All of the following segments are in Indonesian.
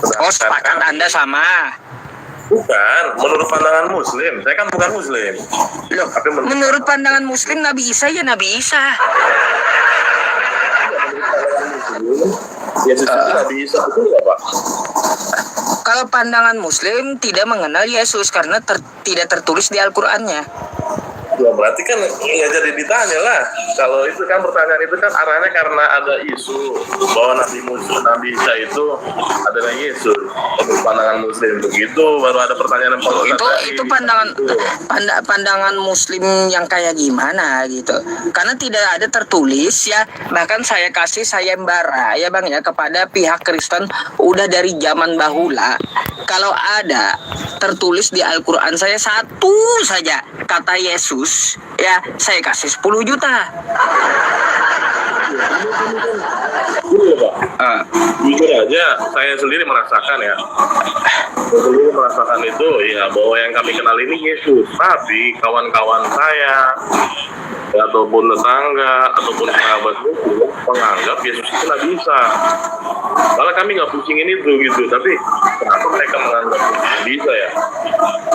Oh, sepakat Anda sama. Bukan, menurut pandangan Muslim. Saya kan bukan Muslim. Loh, Tapi menurut pandangan Muslim Nabi Isa ya Nabi Isa. Yesus itu Nabi Isa, betul nggak Pak? Kalau pandangan Muslim tidak mengenal Yesus karena tidak tertulis di Al-Qur'annya. Ya berarti kan nggak jadi ditanya lah. Kalau itu kan pertanyaan itu kan arahnya karena ada isu bahwa Nabi Isa itu adalah Yesus. Menurut pandangan Muslim begitu, baru ada pertanyaan Itu pandangan Muslim yang kayak gimana gitu. Karena tidak ada tertulis ya. Bahkan saya kasih sayembara ya Bang ya kepada pihak Kristen udah dari zaman bahula. Kalau ada tertulis di Al-Qur'an saya satu saja kata Yesus, ya saya kasih 10 juta. Jujur aja, saya sendiri merasakan ya. Saya sendiri merasakan itu ya bahwa yang kami kenal ini Yesus. Tapi kawan-kawan saya ataupun tetangga ataupun sahabat itu menganggap Yesus itu Nabi Isa. Malah kami nggak pusingin itu gitu. Tapi kenapa mereka menganggap Nabi Isa ya?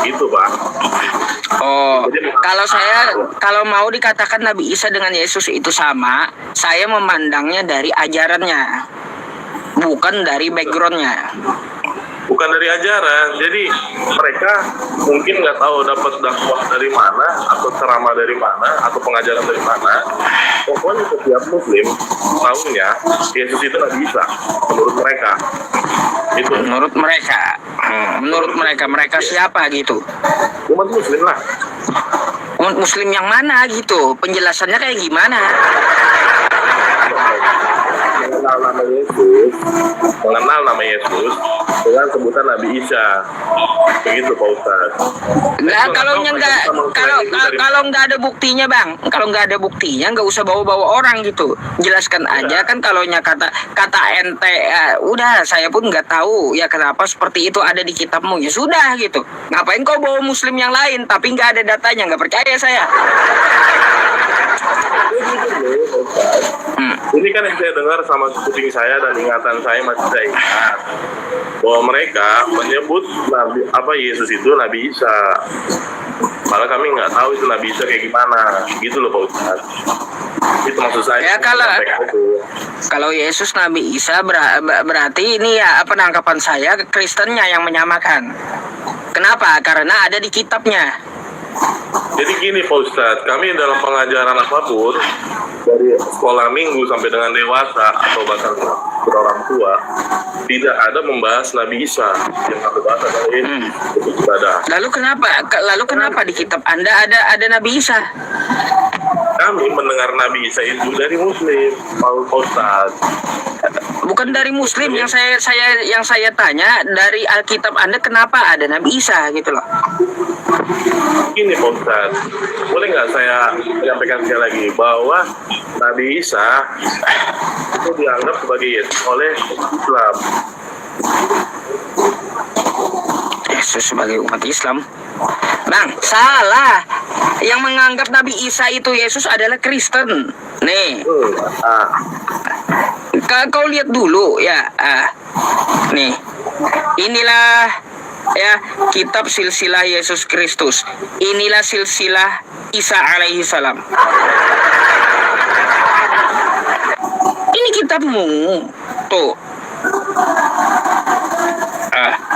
Gitu Pak. Oh, kalau mau dikatakan Nabi Isa dengan Yesus itu sama, saya memandangnya dari ajarannya, bukan dari backgroundnya. Bukan dari ajaran, jadi mereka mungkin nggak tahu dapat dakwah dari mana, atau ceramah dari mana, atau pengajaran dari mana. Pokoknya setiap Muslim tahunya Yesus itu Nabi Isa, menurut mereka. Itu. Menurut mereka siapa gitu? Umat Muslim lah. Umat Muslim yang mana gitu? Penjelasannya kayak gimana? Mengenal nama Yesus dengan sebutan Nabi Isa, begitu Pak Ustaz. Nah, kalau nggak ada buktinya Bang, nggak usah bawa-bawa orang gitu. Jelaskan aja kan kalaunya kata ente, udah saya pun nggak tahu ya kenapa seperti itu ada di kitabmu ya sudah gitu. Ngapain kau bawa Muslim yang lain tapi nggak ada datanya, nggak percaya saya. Ini kan yang saya dengar sama kuping saya dan ingatan saya masih saya ingat bahwa mereka menyebut Yesus itu Nabi Isa. Malah kami nggak tahu itu Nabi Isa kayak gimana, gitu loh Pak Ustaz. Itu maksud saya. Ya kalau Yesus Nabi Isa berarti ini ya penangkapan saya Kristennya yang menyamakan. Kenapa? Karena ada di kitabnya. Jadi gini Pak Ustadz, kami dalam pengajaran apapun dari sekolah minggu sampai dengan dewasa atau bahkan orang tua tidak ada membahas Nabi Isa. Yang aku bahas adalah ini itu ibadah. Lalu kenapa di kitab Anda ada Nabi Isa? Kami mendengar Nabi Isa itu dari Muslim, Pak Ustadz. Bukan dari Muslim, yang saya tanya dari Alkitab Anda kenapa ada Nabi Isa gitu loh. Gini Pak Ustadz, boleh nggak saya menyampaikan sekali lagi bahwa Nabi Isa itu dianggap sebagai Yesus oleh Islam. Yesus sebagai umat Islam, Bang, salah. Yang menganggap Nabi Isa itu Yesus adalah Kristen. Nih, kau lihat dulu ya. Nih, inilah ya kitab silsilah Yesus Kristus. Inilah silsilah Isa alaihi salam. Ini kitabmu tuh.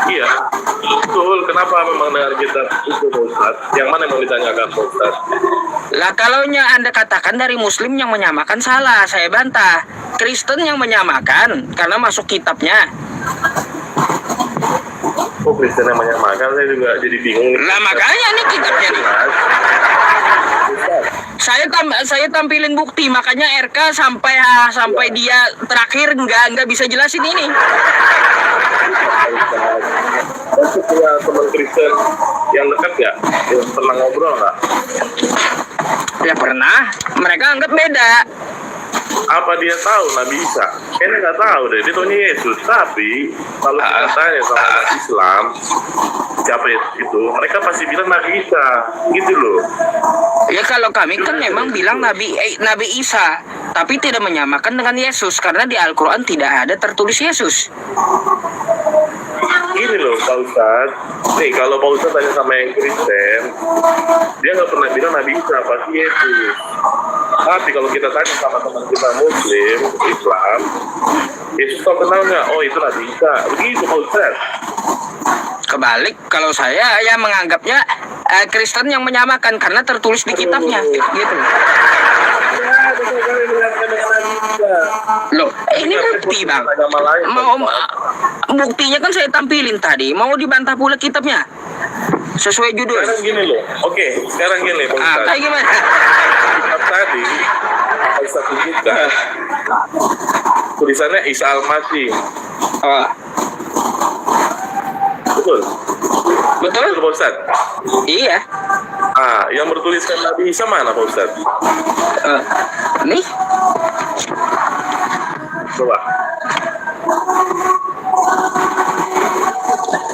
Iya, betul. Kenapa memang dengan kitab itu Ustaz? Yang mana yang mau ditanyakan Ustaz? Lah kalaunya Anda katakan dari Muslim yang menyamakan salah, saya bantah. Kristen yang menyamakan karena masuk kitabnya. Oh, Kristen yang menyamakan, saya juga jadi bingung. Lah makanya nih kitabnya nih. Saya tampilin bukti, makanya RK sampai dia terakhir nggak bisa jelasin ini. Masih punya teman Kristen yang dekat ya? Yang pernah ngobrol nggak? Ya pernah. Mereka anggap beda. Apa dia tahu Nabi Isa? Kayaknya nggak tahu deh. Dia tahunya Yesus. Tapi kalau kita tanya sama umat Islam, siapa itu? Mereka pasti bilang Nabi Isa, gitu loh. Ya kalau kami kan memang bilang Nabi Isa, tapi tidak menyamakan dengan Yesus karena di Al-Quran tidak ada tertulis Yesus. Pak Ustadz, nih kalau Pak Ustadz tanya sama yang Kristen, dia nggak pernah bilang Nabi Isa, pasti Yesus. Tapi kalau kita tanya sama teman kita Muslim, Islam, Yesus kau kenal nggak? Oh itu Nabi Isa. Begitu Pak Ustadz. Kebalik, kalau saya ya menganggapnya Kristen yang menyamakan karena tertulis di kitabnya, gitu. Ya, betul sekali dengan Nabi Isa. Loh, ini bukti bang. Agama lain, Buktinya kan saya tampilin tadi. Mau dibantah pula kitabnya sesuai judul. Sekarang gini loh. Oke, sekarang gini Pak Ustadz. Kayak gimana? Kitab tadi Pak Ustadz tunjukkan tulisannya Isa Al-Masih. Oh, Betul. betul? Betul Pak Ustadz. Iya. Yang bertuliskan Nabi Isa mana Pak Ustadz? Nih, Coba.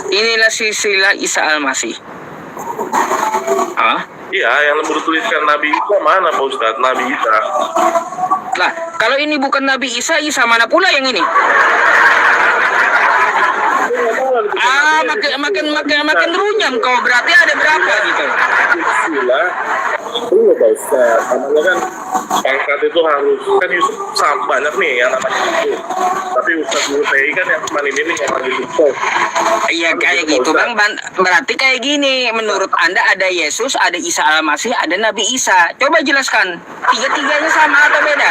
inilah silsilah Isa Al-Masih. Iya, yang bertuliskan Nabi Isa mana Pak Ustadz? Nabi Isa. Lah, kalau ini bukan Nabi Isa, Isa mana pula yang ini? Makin runyam kau, berarti ada berapa gitu? Sila. Iya Pak Ustadz. Namanya kan pangkat itu harus kan Yusuf banyak nih yang namanya Yusuf. Tapi Ustadz Yusuf kan yang cuma ini yang lagi sukses. Iya kayak gitu bang. Berarti kayak gini. Menurut anda ada Yesus, ada Isa Al-Masih, ada Nabi Isa. Coba jelaskan. Tiga-tiganya sama atau beda?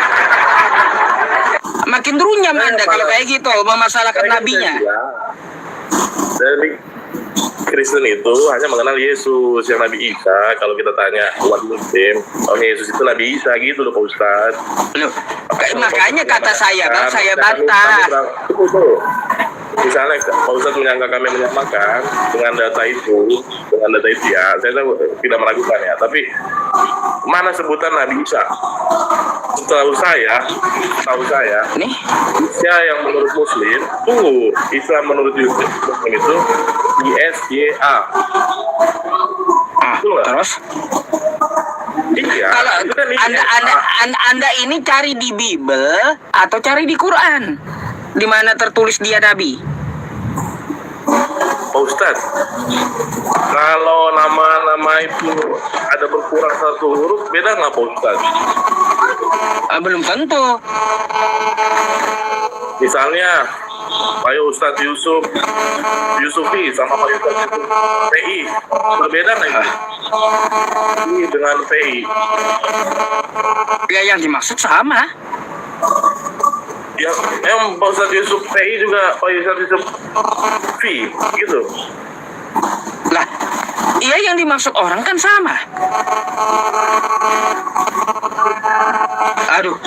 Makin runyam anda kalau kayak gitu memasalahkan nabinya. Dari Kristen itu hanya mengenal Yesus, yang Nabi Isa. Kalau kita tanya umat Muslim, oh Yesus itu Nabi Isa gitu loh Pak Ustadz. Loh, makanya kata saya bang, saya bantah. Misalnya Pak Ustadz menyangka kami menyamakan dengan data itu ya, saya tidak meragukan ya. Tapi mana sebutan Nabi Isa? Setahu saya, Nih, Isa yang menurut Muslim, Isa menurut Muslim itu ISYA. Betul nggak? terus? Iya. Kalau itu kan anda ini cari di Bible atau cari di Quran? Di mana tertulis dia Nabi? Pak Ustadz, kalau nama-nama itu ada berkurang satu huruf, beda nggak Pak Ustadz? Belum tentu. Misalnya, Pak Ustadz Yusufi sama Pak Ustadz Yusuf PI, berbeda nggak itu? Ini dengan PI. Ya yang dimaksud sama. Ya, yang Pak Ustadz Yusuf PI juga Pak Ustadz Yusuf V, gitu. Lah, iya yang dimaksud orang kan sama. Aduh.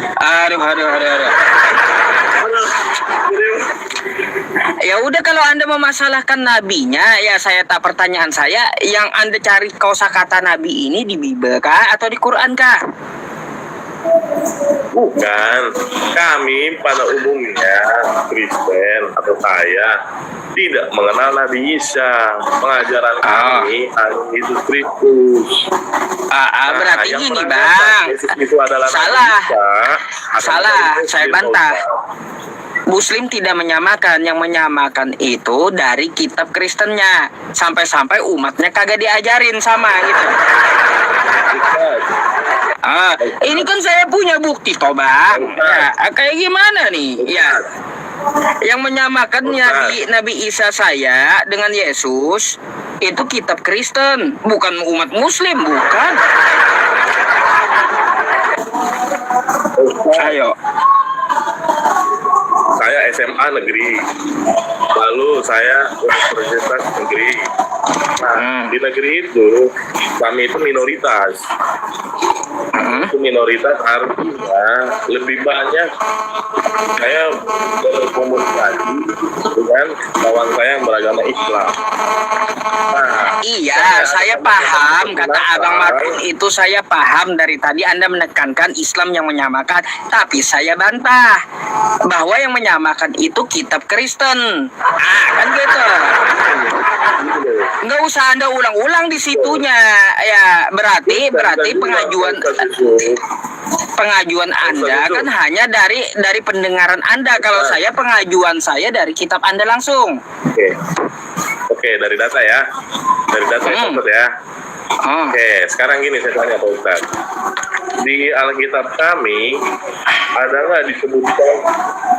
Ya udah kalau anda memasalahkan nabinya, ya saya tak pertanyaan saya, yang anda cari kosakata nabi ini di Bible kah atau di Quran kah? Bukan, kami pada umumnya Kristen atau saya tidak mengenal Nabi Isa. Pengajaran kami hanya Yesus Kristus. Berarti yang gini pernah bang, Yesus itu adalah salah, Nabi Isa, salah, saya Kristus, bantah. Pak. Muslim tidak menyamakan, yang menyamakan itu dari kitab Kristennya. Sampai-sampai umatnya kagak diajarin sama gitu. Ini kan saya punya bukti toh bang. Ya, kayak gimana nih? Ya, yang menyamakan Nabi Isa saya dengan Yesus itu kitab Kristen, bukan umat Muslim, bukan. Ayo. Saya SMA negeri, lalu saya universitas negeri. Nah, di negeri itu kami itu minoritas. Itu minoritas artinya lebih banyak saya berkomunikasi dengan kawan saya yang beragama Islam. Iya, saya paham kata Abang Martin itu, saya paham. Dari tadi Anda menekankan Islam yang menyamakan, tapi saya bantah bahwa yang menyamakan itu kitab Kristen. Kan gitu. Nggak usah Anda ulang-ulang di situnya. Ya, berarti pengajuan Anda kan hanya dari pendengaran Anda. Kalau saya pengajuan saya dari kitab Anda langsung. Oke, Oke, dari data ya. Dari data ya. Oh. Oke, sekarang gini saya tanya Pak Ustadz. Di Alkitab kami ada nggak disebutkan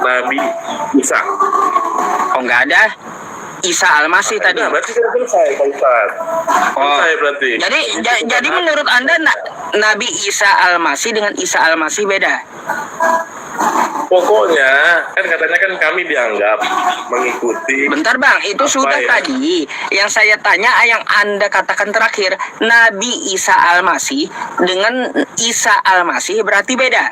Nabi Isa? Oh, nggak ada. Isa Al-Masih tadi. Nah, berarti kan selesai Pak Ustadz. Selesai berarti. Jadi menurut Anda Nabi Isa Al-Masih dengan Isa Al-Masih beda? Pokoknya kan katanya kan kami dianggap mengikuti. Bentar Bang, itu sudah tadi. Yang saya tanya yang Anda katakan terakhir, Nabi Isa Al-Masih dengan Isa Al-Masih berarti beda.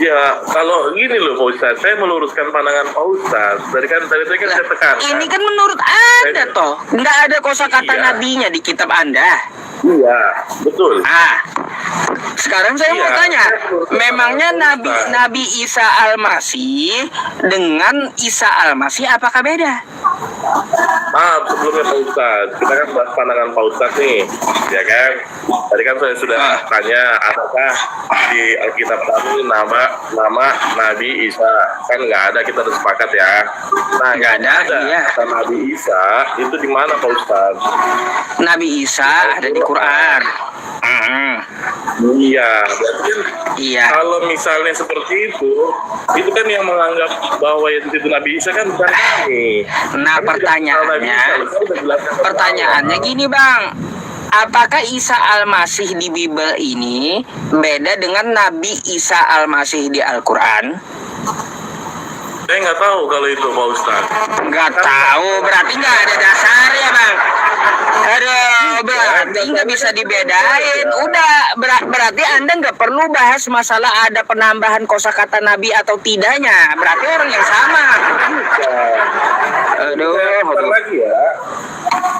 Ya, kalau gini loh Pak Ustadz, saya meluruskan pandangan Pak Ustadz. Tadi kan saya tekan. Ini kan menurut Anda toh, nggak ada kosakata nabinya di kitab Anda. Iya, betul. Sekarang saya mau tanya, memangnya Nabi Isa Al-Masih dengan Isa Al-Masih apakah beda? Maaf sebelumnya Pak Ustadz, kita kan bahas pandangan Pak Ustadz nih, ya kan? Tadi kan saya sudah tanya, apakah di Alkitab kami nama Nabi Isa? Kan nggak ada, kita udah sepakat ya. Nah, nggak ada kata Nabi Isa itu di mana Pak Ustadz? Nabi Isa ada di Quran. Iya, berarti kalau misalnya seperti itu kan yang menganggap bahwa itu Nabi Isa kan bukan kami. Nah, pertanyaannya gini Bang, apakah Isa Al-Masih di Bible ini beda dengan Nabi Isa Al-Masih di Al-Quran? Saya nggak tahu kalau itu Pak Ustadz. Nggak tahu, berarti nggak ada dasar ya Bang. Aduh, berarti nggak bisa dibedain. Udah, berarti Anda nggak perlu bahas masalah ada penambahan kosakata Nabi atau tidaknya. Berarti orang yang sama. Aduh. Lagi ya.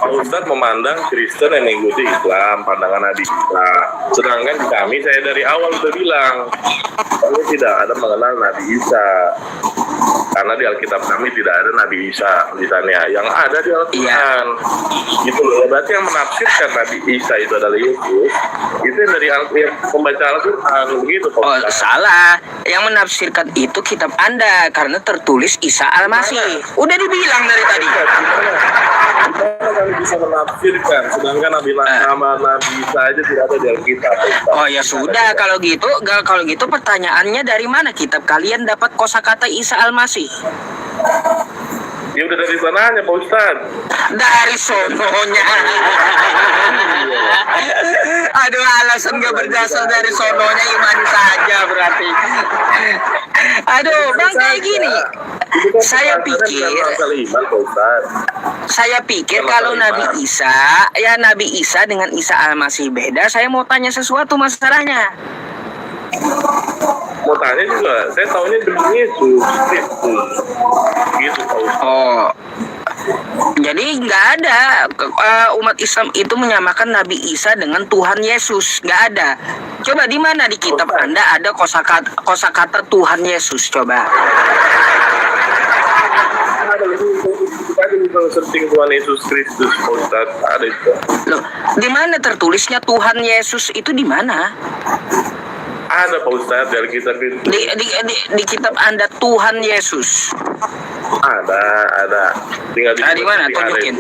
Pak Ustadz memandang Kristen yang mengikuti Islam, pandangan Nabi Isa. Sedangkan kami, saya dari awal sudah bilang, kami tidak ada mengenal Nabi Isa. Karena di Alkitab kami tidak ada Nabi Isa misalnya. Yang ada di Al-Quran. Gitu loh. Berarti yang menafsirkan Nabi Isa itu adalah Yesus. Itu yang dari pembaca Al-Quran. Begitu Pak Ustadz. Salah. Yang menafsirkan itu kitab Anda. Karena tertulis Isa Al-Masih. Udah dibilang dari tadi. Kami bisa menafsirkan, sedangkan nama Nabi Isa aja tidak ada di Alkitab. Oh ya sudah, kalau gitu pertanyaannya dari mana kitab kalian dapat kosakata Isa Al-Masih? Ya udah dari sananya Pak Ustadz. Dari sononya. Aduh, alasan gak berdasar dari sononya iman saja berarti. Aduh, Bang kayak gini. Saya pikir kalau Nabi Isa dengan Isa Al-Masih beda. Saya mau tanya sesuatu masalahnya. Mau tanya juga, saya tahunya demi Yesus gitu Pak Ustadz. Oh, jadi nggak ada umat Islam itu menyamakan Nabi Isa dengan Tuhan Yesus, nggak ada. Coba di mana di kitab Anda ada kosakata Tuhan Yesus? Coba. Kalau searching Tuhan Yesus Kristus Pak Ustadz, ada itu. Loh, di mana tertulisnya Tuhan Yesus itu di mana? Ada Pak Ustadz dari kitab itu. Di kitab Anda Tuhan Yesus. Ada. Tinggal di mana? Tunjukin.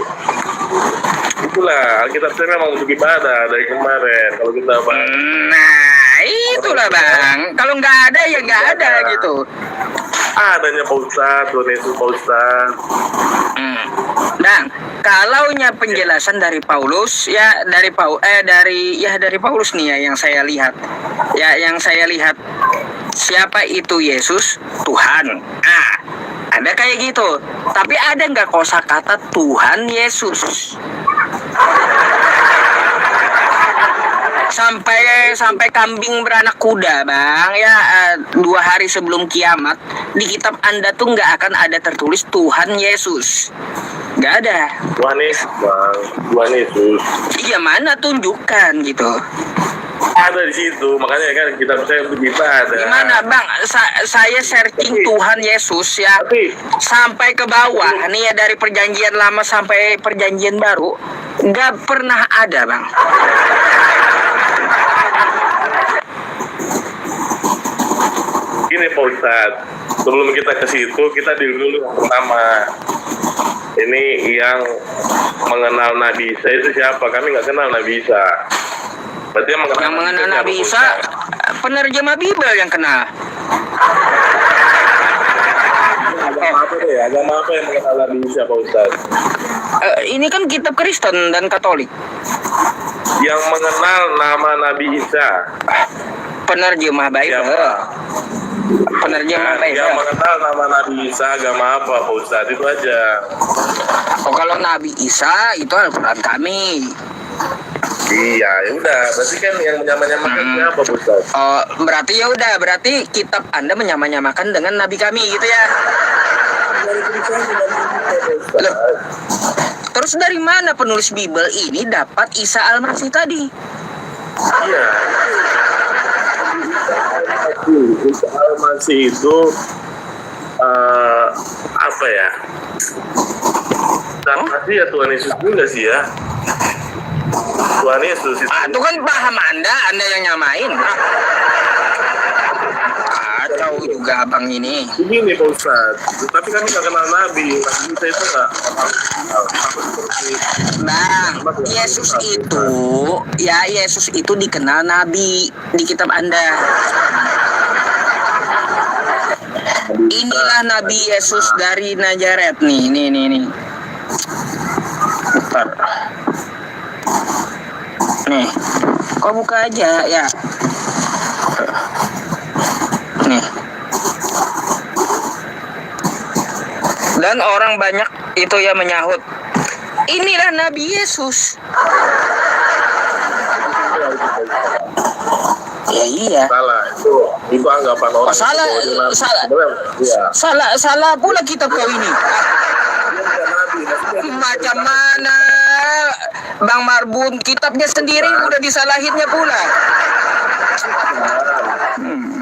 Itulah Alkitab saya memang untuk ibadah dari kemarin. Kalau kita bahas. Nah, itulah Bang. Kalau nggak ada ya nggak ada gitu. Adanya Pak Ustadz, Tuhan Yesus Pak Ustadz. Bang, kalaunya penjelasan dari Paulus dari Paulus nih ya yang saya lihat. Ya, yang saya lihat siapa itu Yesus? Tuhan. Ada kayak gitu. Tapi ada nggak kosakata Tuhan Yesus? Sampai kambing beranak kuda Bang ya, 2 hari sebelum kiamat di kitab Anda tuh nggak akan ada tertulis Tuhan Yesus, nggak ada. Tuhan Yesus Bang, Tuhan Yesus. Iya, mana tunjukkan gitu. Ada di situ, makanya kan kitab saya begitu ada. Gimana Bang? Saya searching Tuhan Yesus ya, sampai ke bawah nih ya, dari perjanjian lama sampai perjanjian baru nggak pernah ada Bang. Gini Pak Ustadz, sebelum kita ke situ, kita dulu yang pertama. Ini yang mengenal Nabi Isa itu siapa? Kami nggak kenal Nabi Isa. Berarti yang mengenal siapa, Nabi Pak Isa, Ustaz? penerjemah Bible yang kenal. Agama apa deh? Agama apa yang mengenal Nabi Isa, Pak Ustaz? Ini kan kitab Kristen dan Katolik. Yang mengenal nama Nabi Isa Penerjemah Bible. siapa? Penerjemah Yang Bible. mengenal nama Nabi Isa agama apa, Pak Ustaz? Itu aja. Oh, kalau Nabi Isa itu Al-Quran kami. Iya, ya udah. Berarti kan yang menyamakan siapa, Pak Ustaz? Oh, berarti ya udah, berarti kitab Anda menyamakan dengan Nabi kami gitu ya. Loh, terus dari mana penulis Bible ini dapat Isa Al-Masih tadi? Iya. Isa Al-Masih itu apa ya? Tapi ya Tuhan Yesus juga sih ya. Tuhan Yesus itu. Itu kan paham Anda yang nyamain. Tahu juga abang ini. Begini Pak Ustaz, tapi kami nggak kenal Nabi. Nabi Isa itu nggak. Bang, Yesus itu dikenal Nabi di kitab Anda. Inilah Nabi Yesus dari Nazaret nih. Bentar. Nih, kau buka aja ya. Nih. Dan orang banyak itu ya menyahut, inilah Nabi Yesus. Ya iya. Salah itu anggapan orang. Oh, salah. Iya. Salah pula kitab kau ini. Macam mana Bang Marbun, kitabnya sendiri udah disalahinnya pula.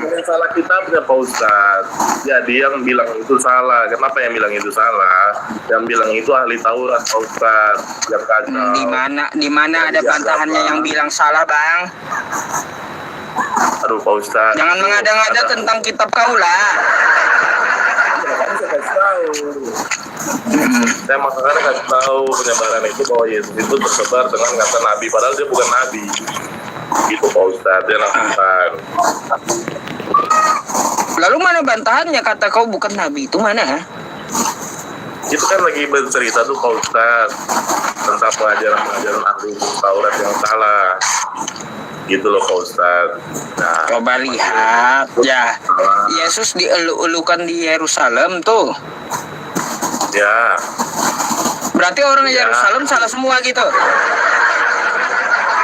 Yang salah kitabnya Pak Ustaz. Jadi yang bilang itu salah. Kenapa yang bilang itu salah? Yang bilang itu ahli Taurat Pak Ustaz. Yang kacau. Di mana ada bantahannya yang bilang salah, Bang? Aduh Pak Ustaz. Jangan mengada-ngada tentang kitab kau lah. Saya kasih tahu. Saya makanya kasih tahu penyebaran itu bahwa Yesus itu tersebar dengan kata Nabi, padahal dia bukan Nabi. Gitu Pak Ustaz, dia lakukan. Lalu mana bantahannya kata kau bukan Nabi itu mana? Itu kan lagi bercerita tuh Pak Ustaz tentang pengajaran ahli Taurat yang salah. Gitu loh Pak Ustaz. Nah, Coba lihat ya, Yesus dielu-elukan di Yerusalem tuh. ya. Berarti orang Ya. Yerusalem salah semua gitu.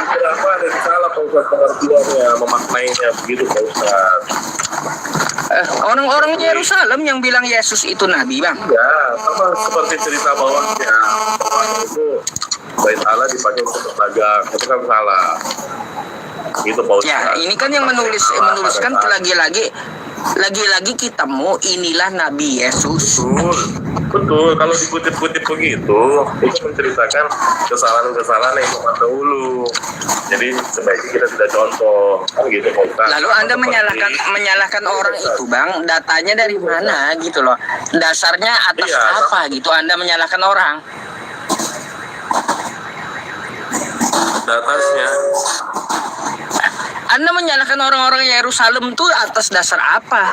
Kenapa ada yang salah Pak Ustaz pengertiannya, memaknainya begitu Pak Ustaz? Orang-orang Yerusalem yang bilang Yesus itu Nabi, Bang. Ya, sama seperti cerita bawahnya. Bahwa itu bait Allah dipakai untuk berdagang, itu kan salah. Gitu Pak Ustaz. Ya, ini kan yang menuliskan lagi-lagi kitabmu inilah Nabi Yesus. Betul, kalau dikutip-kutip begitu, itu menceritakan kesalahan-kesalahan yang dahulu. Jadi sebaiknya kita tidak contoh, kan gitu Pak Ustaz. Lalu Anda menyalahkan orang itu, Bang. Datanya dari mana gitu loh? Dasarnya atas Iya. apa gitu Anda menyalahkan orang? Datasnya, Anda menyalahkan orang-orang Yerusalem itu atas dasar apa?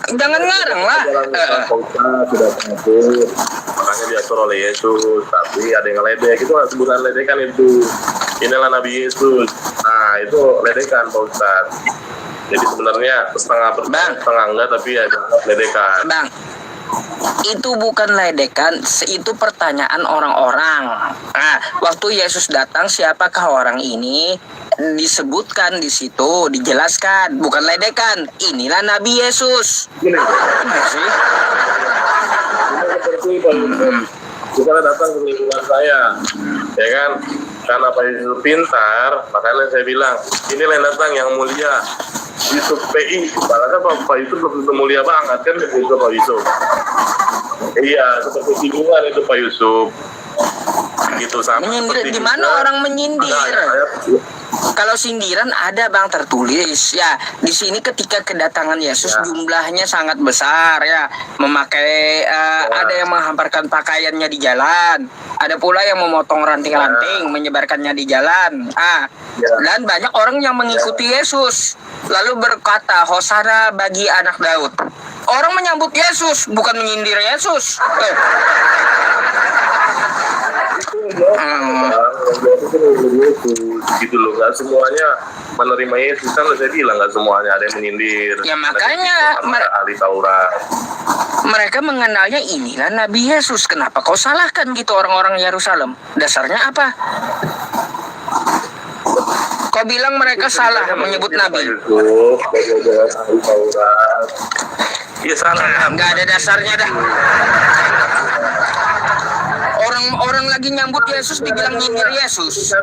Jangan ngarang lah. Pak Ustaz sudah mengatur, makanya diatur oleh Yesus. Tapi ada yang ngeledek, itu sebutan ledekan itu. Inilah Nabi Yesus. Nah, itu ledekan Pak Ustaz. Jadi sebenarnya setengah Bang. setengah enggak, tapi ada ledekan. Bang, itu bukan ledekan, itu pertanyaan orang-orang. Nah, waktu Yesus datang, siapakah orang ini? Disebutkan di situ, dijelaskan, bukan ledekan. Inilah Nabi Yesus. Gini, Benar sih. seperti Pak Yusuf, kita datang ke lingkungan saya, ya kan? Karena Pak Yusuf pintar, makanya saya bilang, inilah yang datang yang mulia, Yusuf PI. Padahal Pak Yusuf belum tentu mulia banget kan, itu Pak Yusuf. Iya, seperti singgungan itu Pak Yusuf. Gitu sama. Menyindir, seperti di mana juga orang menyindir? ada ayat-ayat Kalau sindiran ada bang tertulis ya. Di sini ketika kedatangan Yesus jumlahnya sangat besar ya, memakai ada yang menghamparkan pakaiannya di jalan, ada pula yang memotong ranting-ranting menyebarkannya di jalan. Dan banyak orang yang mengikuti Yesus lalu berkata Hosana bagi anak Daud. Orang menyambut Yesus bukan menyindir Yesus. Gitu loh, nggak semuanya menerima Yesus, kan saya bilang nggak semuanya, ada yang menyindir. Ya makanya ahli Taurat. Mereka mengenalnya inilah Nabi Yesus. Kenapa kau salahkan gitu orang-orang Yerusalem? Dasarnya apa? Kau bilang mereka salah menyebut Nabi. Iya salah. Nggak ada dasarnya dah. Orang lagi nyambut Yesus dibilang nyindir Yesus.